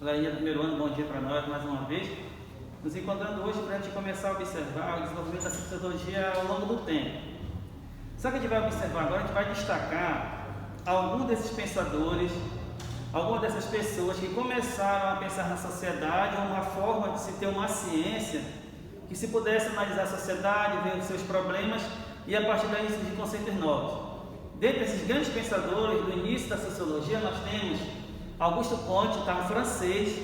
Galerinha do primeiro ano, bom dia para nós mais uma vez. Nos encontrando hoje para a gente começar a observar o desenvolvimento da sociologia ao longo do tempo. Só que a gente vai observar agora, a gente vai destacar alguns desses pensadores, algumas dessas pessoas que começaram a pensar na sociedade, uma forma de se ter uma ciência que se pudesse analisar a sociedade, ver os seus problemas e a partir daí surgir conceitos novos. Dentre esses grandes pensadores do início da sociologia, nós temos Auguste Comte, um francês,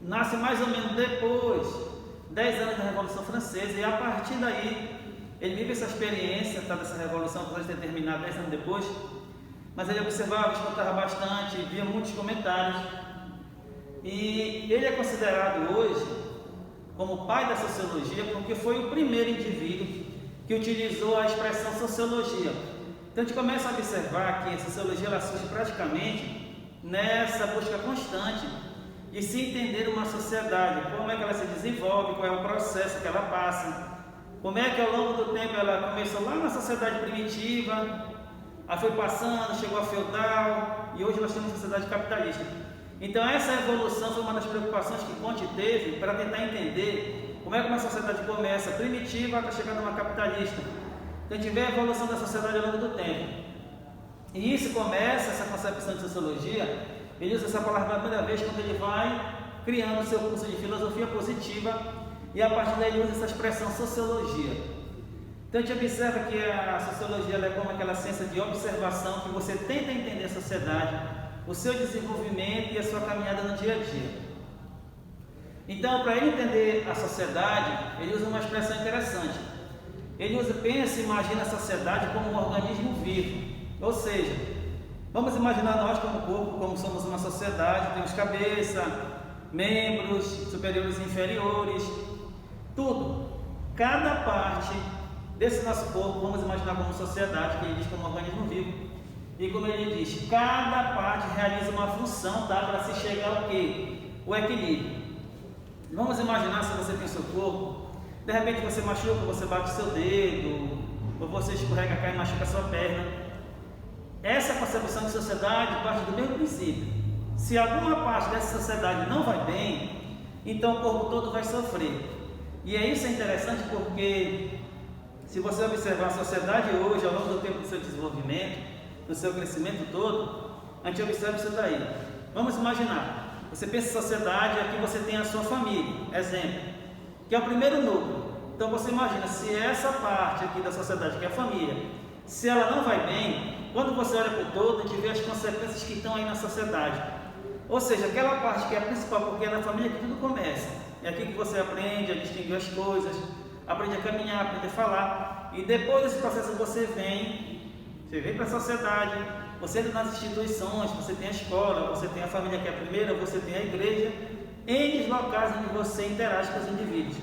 nasce mais ou menos depois, 10 anos da Revolução Francesa, e a partir daí ele vive essa experiência dessa Revolução, apesar de ter terminado 10 anos depois, mas ele observava, escutava bastante, via muitos comentários, e ele é considerado hoje como o pai da sociologia, porque foi o primeiro indivíduo que utilizou a expressão sociologia. Então a gente começa a observar que a sociologia ela surge praticamente nessa busca constante de se entender uma sociedade, como é que ela se desenvolve, qual é o processo que ela passa, como é que ao longo do tempo ela começou lá na sociedade primitiva, aí foi passando, chegou a feudal e hoje nós temos uma sociedade capitalista. Então essa evolução foi uma das preocupações que Comte teve para tentar entender como é que uma sociedade começa primitiva até chegar numa capitalista. Então a gente vê a evolução da sociedade ao longo do tempo. E isso começa, essa concepção de sociologia, ele usa essa palavra pela primeira vez quando ele vai criando o seu curso de filosofia positiva e a partir daí ele usa essa expressão sociologia. Então a gente observa que a sociologia ela é como aquela ciência de observação que você tenta entender a sociedade, o seu desenvolvimento e a sua caminhada no dia a dia. Então, para ele entender a sociedade, ele usa uma expressão interessante. Ele usa, pensa e imagina a sociedade como um organismo vivo. Ou seja, vamos imaginar nós como corpo, como somos uma sociedade, temos cabeça, membros, superiores e inferiores, tudo. Cada parte desse nosso corpo, vamos imaginar como sociedade, que ele diz como um organismo vivo. E como ele diz, cada parte realiza uma função, tá? Para se chegar ao quê? O equilíbrio. Vamos imaginar se você tem o seu corpo, de repente você machuca, você bate o seu dedo, ou você escorrega, cai e machuca a sua perna. Essa concepção de sociedade parte do mesmo princípio. Se alguma parte dessa sociedade não vai bem, então o corpo todo vai sofrer. E isso é interessante porque, se você observar a sociedade hoje, ao longo do tempo do seu desenvolvimento, do seu crescimento todo, a gente observa isso daí. Vamos imaginar, você pensa em sociedade, aqui você tem a sua família, exemplo, que é o primeiro núcleo. Então você imagina, se essa parte aqui da sociedade, que é a família, se ela não vai bem, quando você olha para o todo, a gente vê as consequências que estão aí na sociedade. Ou seja, aquela parte que é a principal, porque é na família que tudo começa. É aqui que você aprende a distinguir as coisas, aprende a caminhar, aprende a falar. E depois desse processo você vem para a sociedade, você entra nas instituições, você tem a escola, você tem a família que é a primeira, você tem a igreja, N locais onde você interage com os indivíduos.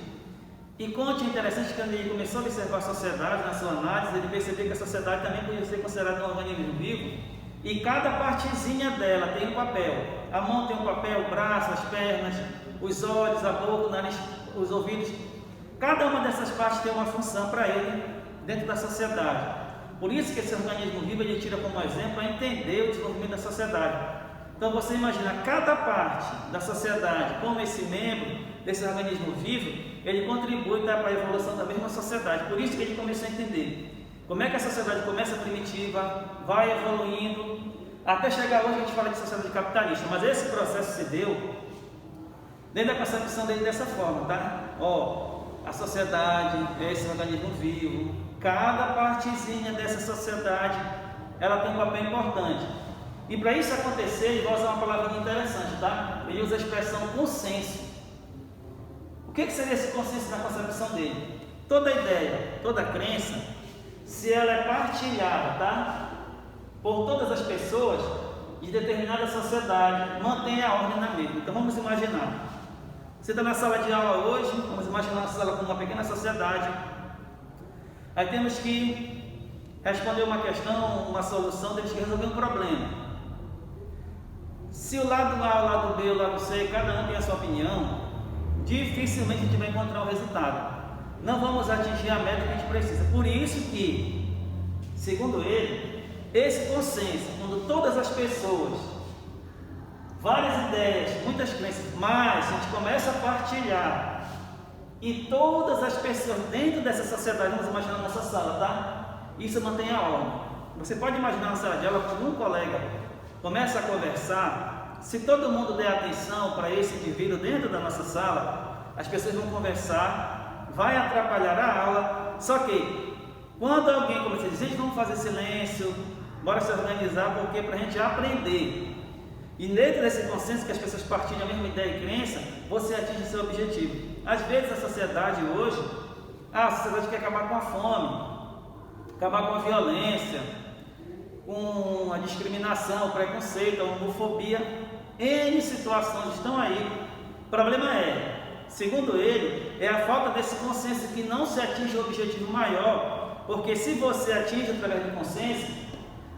E Comte é interessante que quando ele começou a observar a sociedade na sua análise, ele percebeu que a sociedade também podia ser considerada um organismo vivo e cada partezinha dela tem um papel. A mão tem um papel, o braço, as pernas, os olhos, a boca, o nariz, os ouvidos. Cada uma dessas partes tem uma função para ele dentro da sociedade. Por isso que esse organismo vivo ele tira como exemplo para entender o desenvolvimento da sociedade. Então você imagina cada parte da sociedade como esse membro desse organismo vivo, ele contribui para a evolução da mesma sociedade. Por isso que ele começou a entender como é que a sociedade começa primitiva, vai evoluindo, até chegar hoje a gente fala de sociedade capitalista, mas esse processo se deu dentro da concepção dele dessa forma, tá? A sociedade é esse organismo vivo, cada partezinha dessa sociedade, ela tem um papel importante. E para isso acontecer, ele vai usar uma palavra interessante, tá? Ele usa a expressão consenso. O que seria esse consenso na concepção dele? Toda ideia, toda crença, se ela é partilhada, tá? Por todas as pessoas de determinada sociedade, mantém a ordem na mesma. Então vamos imaginar. Você está na sala de aula hoje, vamos imaginar a sala como uma pequena sociedade. Aí temos que responder uma questão, uma solução, temos que resolver um problema. Se o lado A, o lado B, o lado C, cada um tem a sua opinião, dificilmente a gente vai encontrar o resultado. Não vamos atingir a meta que a gente precisa. Por isso que, segundo ele, esse consenso, quando todas as pessoas várias ideias, muitas crenças, mas a gente começa a partilhar e todas as pessoas dentro dessa sociedade, vamos imaginar a nossa sala, tá? Isso mantém a ordem. Você pode imaginar na sala de aula quando um colega começa a conversar, se todo mundo der atenção para esse indivíduo dentro da nossa sala, as pessoas vão conversar, vai atrapalhar a aula. Só que quando alguém começa a dizer, gente, vamos fazer silêncio, bora se organizar, porque para a gente aprender. E dentro desse consenso que as pessoas partilham a mesma ideia e crença, você atinge seu objetivo. Às vezes a sociedade hoje, a sociedade quer acabar com a fome, acabar com a violência, com a discriminação, o preconceito, a homofobia, N situações estão aí. O problema segundo ele, é a falta desse consenso que não se atinge o objetivo maior, porque se você atinge através do consenso,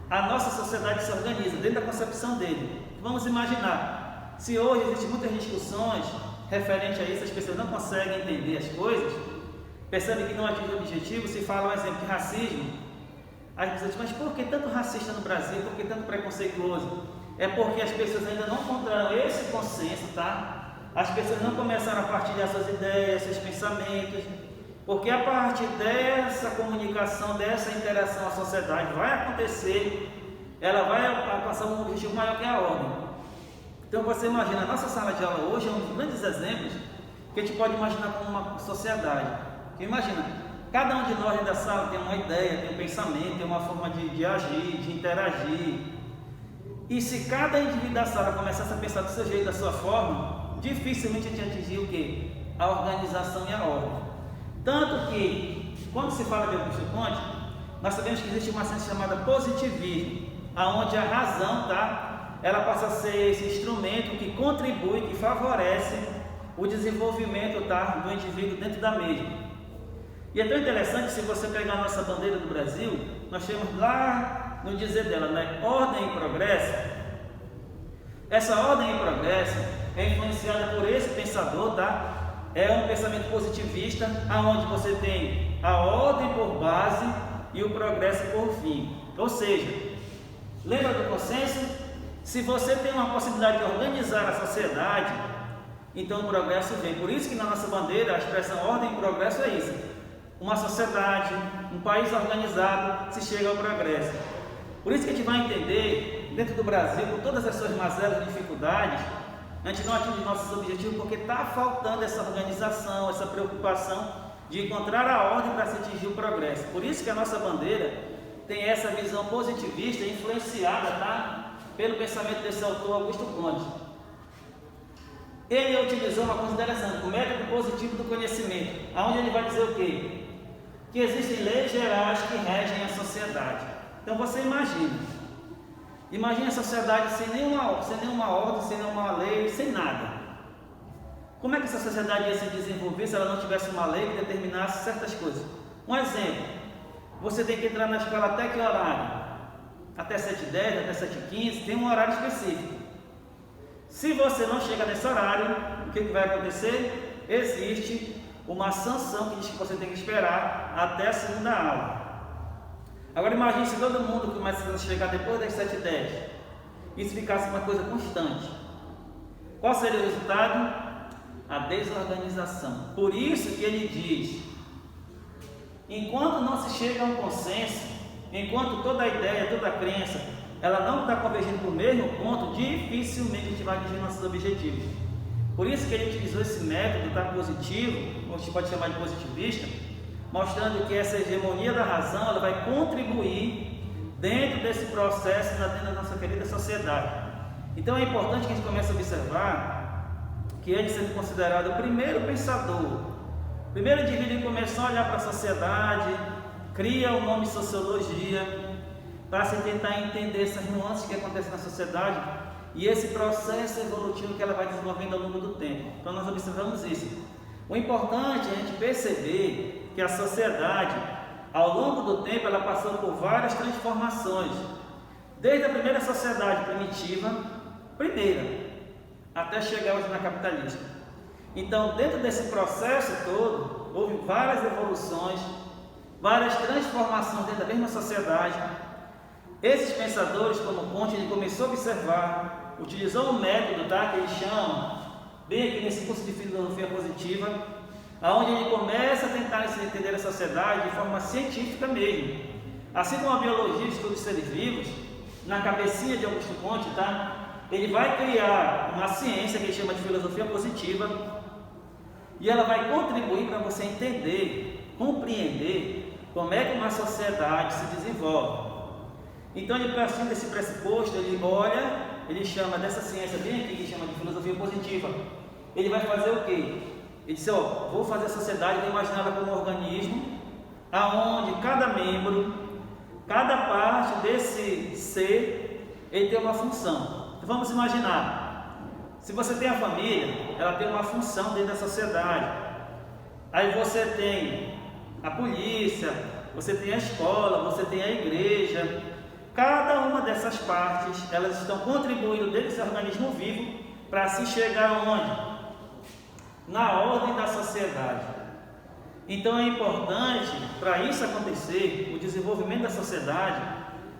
a nossa sociedade se organiza dentro da concepção dele. Vamos imaginar, se hoje existem muitas discussões referente a isso, as pessoas não conseguem entender as coisas, percebem que não atingem o objetivo, se fala um exemplo de racismo, as pessoas dizem, mas por que tanto racista no Brasil, por que tanto preconceituoso? É porque as pessoas ainda não encontraram esse consenso, tá? As pessoas não começaram a partilhar suas ideias, seus pensamentos, porque a partir dessa comunicação, dessa interação, a sociedade vai acontecer, ela vai alcançar um objetivo maior que a ordem. Então você imagina, a nossa sala de aula hoje é um dos grandes exemplos que a gente pode imaginar como uma sociedade. Porque imagina, cada um de nós dentro da sala tem uma ideia, tem um pensamento, tem uma forma de agir, de interagir. E se cada indivíduo da sala começasse a pensar do seu jeito, da sua forma, dificilmente a gente atingir o quê? A organização e a ordem. Tanto que, quando se fala de Augusto Conte, nós sabemos que existe uma ciência chamada positivismo, aonde a razão, tá? Ela passa a ser esse instrumento que contribui, que favorece o desenvolvimento, tá? Do indivíduo dentro da mesma. E é tão interessante, se você pegar a nossa bandeira do Brasil, nós temos lá no dizer dela, né? Ordem e progresso. Essa ordem e progresso é influenciada por esse pensador, tá? É um pensamento positivista, aonde você tem a ordem por base e o progresso por fim. Ou seja, lembra do consenso? Se você tem uma possibilidade de organizar a sociedade, então o progresso vem. Por isso que na nossa bandeira a expressão ordem e progresso é isso. Uma sociedade, um país organizado, se chega ao progresso. Por isso que a gente vai entender, dentro do Brasil, com todas as suas mazelas e dificuldades, a gente não atinge nossos objetivos porque está faltando essa organização, essa preocupação de encontrar a ordem para se atingir o progresso. Por isso que a nossa bandeira tem essa visão positivista influenciada, tá? Pelo pensamento desse autor Augusto Conte. Ele utilizou uma consideração, o método positivo do conhecimento, aonde ele vai dizer o quê? Que existem leis gerais que regem a sociedade. Então você imagina a sociedade sem nenhuma ordem, sem nenhuma lei, sem nada. Como é que essa sociedade ia se desenvolver se ela não tivesse uma lei que determinasse certas coisas? Um exemplo, você tem que entrar na escola até que horário? Até 7h10, até 7h15, tem um horário específico. Se você não chega nesse horário, o que vai acontecer? Existe uma sanção que diz que você tem que esperar até a segunda aula. Agora imagine se todo mundo começa a chegar depois das 7h10, isso ficasse uma coisa constante. Qual seria o resultado? A desorganização. Por isso que ele diz, enquanto não se chega a um consenso, enquanto toda a ideia, toda a crença, ela não está convergindo para o mesmo ponto, dificilmente a gente vai atingir nossos objetivos. Por isso que ele utilizou esse método, tá, positivo, ou a gente pode chamar de positivista, mostrando que essa hegemonia da razão ela vai contribuir dentro desse processo, dentro da nossa querida sociedade. Então é importante que a gente comece a observar que ele sendo considerado o primeiro pensador, o primeiro indivíduo que começou a olhar para a sociedade, cria o nome sociologia, para se tentar entender essas nuances que acontecem na sociedade e esse processo evolutivo que ela vai desenvolvendo ao longo do tempo. Então nós observamos isso. O importante é a gente perceber que a sociedade, ao longo do tempo, ela passou por várias transformações, desde a primeira sociedade primitiva, até chegar hoje na capitalista. Então, dentro desse processo todo, houve várias evoluções, várias transformações dentro da mesma sociedade. Esses pensadores, como Conte, ele começou a observar utilizou um método, tá, que ele chama, bem aqui nesse curso de filosofia positiva, onde ele começa a tentar entender a sociedade de forma científica mesmo. Assim como a biologia estuda os seres vivos, na cabecinha de Augusto Conte, tá, ele vai criar uma ciência que ele chama de filosofia positiva, e ela vai contribuir para você entender, compreender como é que uma sociedade se desenvolve. Então, ele partindo desse pressuposto, ele olha, ele chama dessa ciência bem aqui, que chama de filosofia positiva. Ele vai fazer o quê? Ele disse, ó, vou fazer a sociedade imaginada como um organismo, aonde cada membro, cada parte desse ser, ele tem uma função. Então, vamos imaginar, se você tem a família, ela tem uma função dentro da sociedade. Aí você tem a polícia, você tem a escola, você tem a igreja. Cada uma dessas partes, elas estão contribuindo dentro desse organismo vivo para se chegar aonde? Na ordem da sociedade. Então é importante, para isso acontecer, o desenvolvimento da sociedade,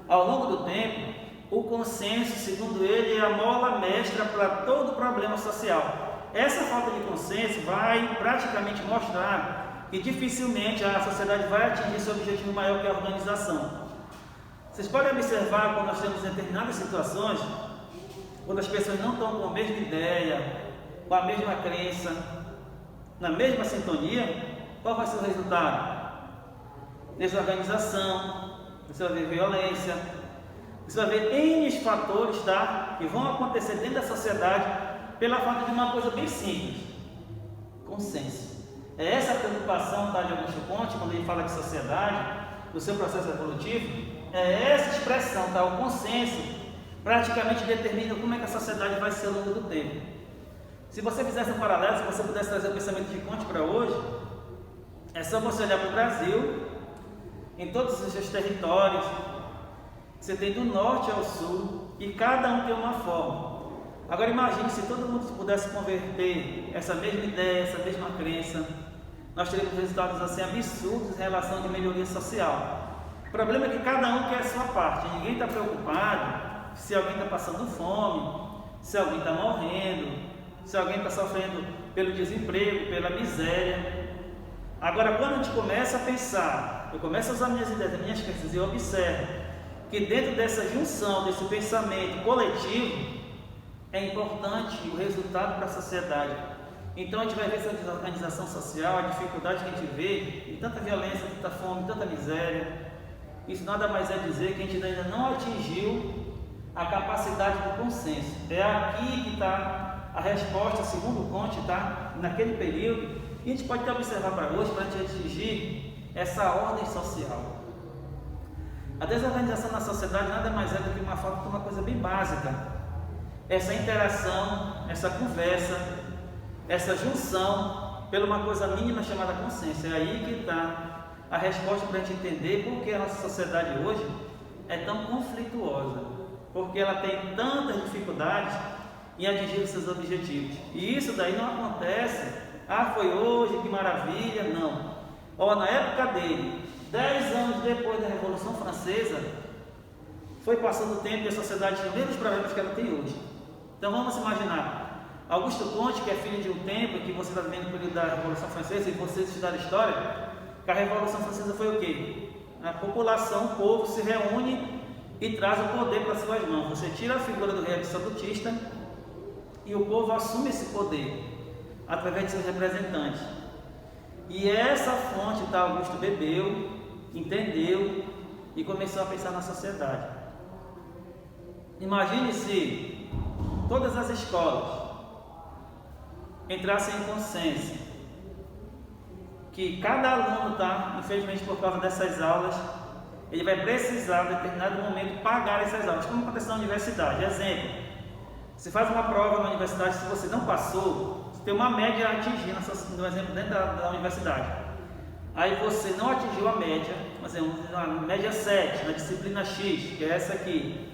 ao longo do tempo, o consenso, segundo ele, é a mola mestra para todo problema social. Essa falta de consenso vai praticamente mostrar que dificilmente a sociedade vai atingir seu objetivo maior, que é a organização. Vocês podem observar quando nós temos determinadas situações, quando as pessoas não estão com a mesma ideia, com a mesma crença, na mesma sintonia, qual vai ser o resultado? Desorganização, você vai ver violência, você vai ver N fatores, tá, que vão acontecer dentro da sociedade pela falta de uma coisa bem simples: consenso. É essa a preocupação, tá, de Augusto Conte, quando ele fala de sociedade, do seu processo evolutivo. É essa expressão, tá? O consenso praticamente determina como é que a sociedade vai ser ao longo do tempo. Se você fizesse um paralelo, se você pudesse trazer o pensamento de Conte para hoje, é só você olhar para o Brasil, em todos os seus territórios, você tem do norte ao sul, e cada um tem uma forma. Agora imagine se todo mundo pudesse converter essa mesma ideia, essa mesma crença, nós teríamos resultados assim absurdos em relação de melhoria social. O problema é que cada um quer a sua parte, ninguém está preocupado se alguém está passando fome, se alguém está morrendo, se alguém está sofrendo pelo desemprego, pela miséria. Agora, quando a gente começa a pensar, eu começo a usar minhas ideias, minhas crenças, e eu observo que dentro dessa junção, desse pensamento coletivo, é importante o resultado para a sociedade. Então a gente vai ver essa desorganização social, a dificuldade que a gente vê, de tanta violência, tanta fome, tanta miséria. Isso nada mais é dizer que a gente ainda não atingiu a capacidade do consenso. É aqui que está a resposta, segundo Conte, tá? Naquele período, e a gente pode até observar para hoje, para a gente atingir essa ordem social. A desorganização na sociedade nada mais é do que uma falta de uma coisa bem básica: essa interação, essa conversa, essa junção pela uma coisa mínima chamada consenso. É aí que está a resposta para a gente entender por que a nossa sociedade hoje é tão conflituosa, porque ela tem tantas dificuldades em atingir os seus objetivos. E isso daí não acontece, foi hoje, que maravilha, não. Na época dele, 10 anos depois da Revolução Francesa, foi passando o tempo e a sociedade tinha os mesmos problemas que ela tem hoje. Então vamos imaginar, Augusto Conte, que é filho de um tempo que você está vivendo no período da Revolução Francesa, e vocês estudaram história, que a Revolução Francesa foi o quê? A população, o povo se reúne e traz o poder para suas mãos. Você tira a figura do rei absolutista e o povo assume esse poder através de seus representantes. E essa fonte, tá, Augusto bebeu, entendeu e começou a pensar na sociedade. Imagine se todas as escolas entrassem em consenso que cada aluno, tá, infelizmente por causa dessas aulas, ele vai precisar em determinado momento pagar essas aulas, como acontece na universidade. Exemplo: você faz uma prova na universidade, se você não passou, você tem uma média a atingir, no exemplo, dentro da universidade. Aí você não atingiu a média, por exemplo, a média 7 na disciplina X, que é essa aqui.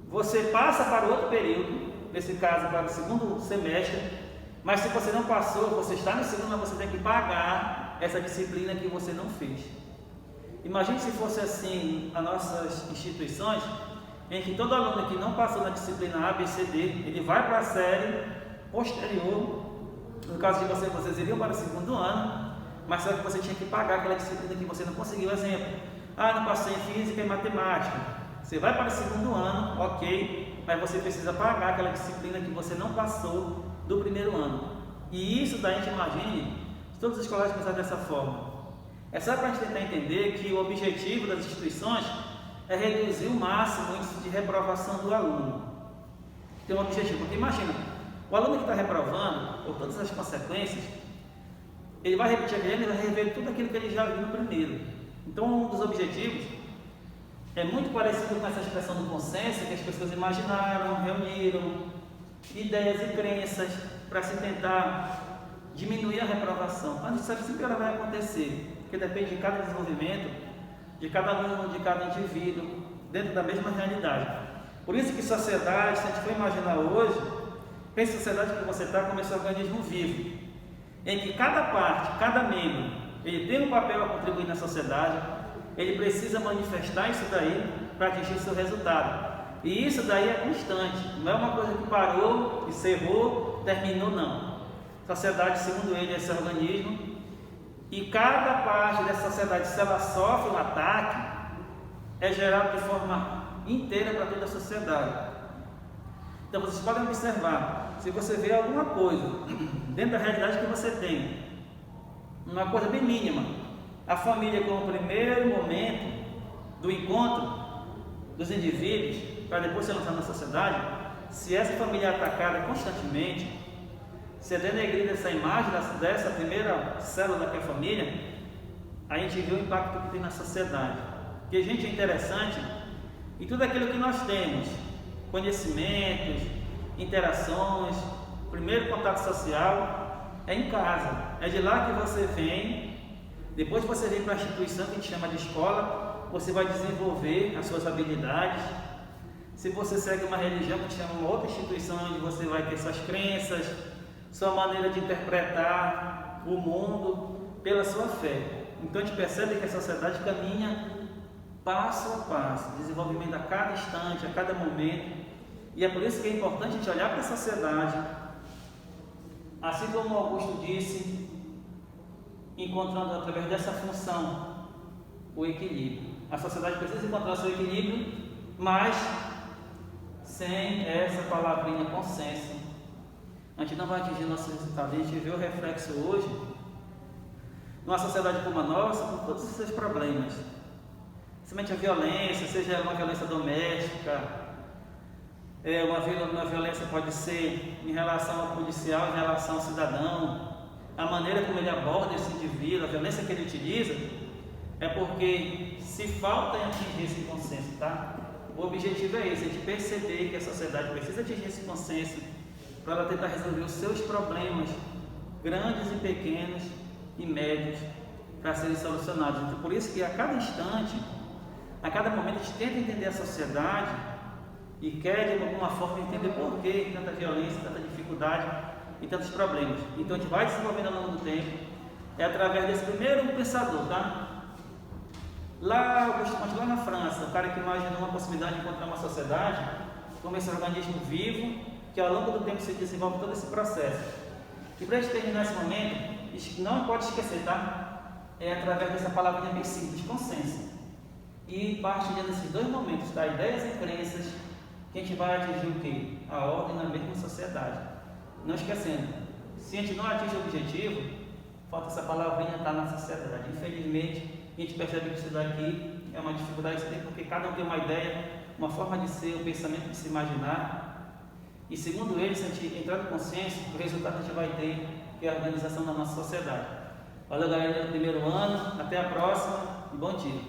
Você passa para o outro período, nesse caso para o segundo semestre, mas se você não passou, você está no segundo, você tem que pagar essa disciplina que você não fez. Imagine se fosse assim as nossas instituições, em que todo aluno que não passou na disciplina A, B, C, D, ele vai para a série posterior. No caso de vocês iriam para o segundo ano, mas só que você tinha que pagar aquela disciplina que você não conseguiu. Exemplo, não passei em física e matemática. Você vai para o segundo ano, ok, mas você precisa pagar aquela disciplina que você não passou do primeiro ano. E isso daí a gente imagine se todas as escolas começarem dessa forma. É só para a gente tentar entender que o objetivo das instituições é reduzir o máximo o índice de reprovação do aluno. Tem um objetivo, porque imagina, o aluno que está reprovando, por todas as consequências, ele vai repetir aquele ano e vai rever tudo aquilo que ele já viu no primeiro. Então, um dos objetivos é muito parecido com essa expressão do consenso, que as pessoas imaginaram, reuniram ideias e crenças para se tentar diminuir a reprovação. Mas a gente sabe que sempre ela vai acontecer, porque depende de cada desenvolvimento, de cada aluno, de cada indivíduo, dentro da mesma realidade. Por isso que sociedade, se a gente for imaginar hoje, pense em sociedade que você está como esse organismo vivo, em que cada parte, cada membro, ele tem um papel a contribuir na sociedade, ele precisa manifestar isso daí para atingir o seu resultado. E isso daí é constante, não é uma coisa que parou, encerrou, terminou, não. Sociedade, segundo ele, é esse organismo, e cada parte dessa sociedade, se ela sofre um ataque, é gerado de forma inteira para toda a sociedade. Então vocês podem observar, se você vê alguma coisa dentro da realidade que você tem, uma coisa bem mínima, a família como primeiro momento do encontro dos indivíduos, para depois ser lançado na sociedade, se essa família é atacada constantemente, se é denegrida essa imagem dessa primeira célula que é a família, a gente vê o impacto que tem na sociedade. Porque, gente, é interessante, e tudo aquilo que nós temos, conhecimentos, interações, primeiro contato social, é em casa. É de lá que você vem, depois que você vem para a instituição que a gente chama de escola, você vai desenvolver as suas habilidades. Se você segue uma religião que a gente chama uma outra instituição, onde você vai ter suas crenças, sua maneira de interpretar o mundo pela sua fé. Então a gente percebe que a sociedade caminha passo a passo, desenvolvimento a cada instante, a cada momento, e é por isso que é importante a gente olhar para a sociedade, assim como Augusto disse, encontrando através dessa função o equilíbrio. A sociedade precisa encontrar seu equilíbrio, mas sem essa palavrinha consenso, a gente não vai atingir nosso resultado. A gente vê o reflexo hoje numa sociedade como a nossa, com todos esses problemas, principalmente a violência, seja uma violência doméstica, uma violência pode ser em relação ao policial, em relação ao cidadão, a maneira como ele aborda esse indivíduo, a violência que ele utiliza, é porque se falta em atingir esse consenso, tá? O objetivo é esse, a gente perceber que a sociedade precisa atingir esse consenso para ela tentar resolver os seus problemas, grandes e pequenos e médios, para serem solucionados. Então, por isso que a cada instante, a cada momento, a gente tenta entender a sociedade e quer de alguma forma entender por que tanta violência, tanta dificuldade e tantos problemas. Então a gente vai desenvolvendo ao longo do tempo, é através desse primeiro pensador, tá? Lá, Augusto Comte, lá na França, o cara que imaginou uma possibilidade de encontrar uma sociedade como esse organismo vivo, que ao longo do tempo se desenvolve todo esse processo. E para a gente terminar esse momento, não pode esquecer, tá? É através dessa palavrinha bem simples, consenso. E partilhando esses dois momentos, tá? Ideias e crenças, que a gente vai atingir o quê? A ordem na mesma sociedade. Não esquecendo, se a gente não atinge o objetivo, falta essa palavrinha estar na sociedade. Infelizmente, a gente percebe que isso daqui é uma dificuldade que tem, porque cada um tem uma ideia, uma forma de ser, um pensamento de se imaginar. E segundo eles, se a gente entrar no consenso, o resultado a gente vai ter, que é a organização da nossa sociedade. Valeu, galera, do primeiro ano, até a próxima e bom dia.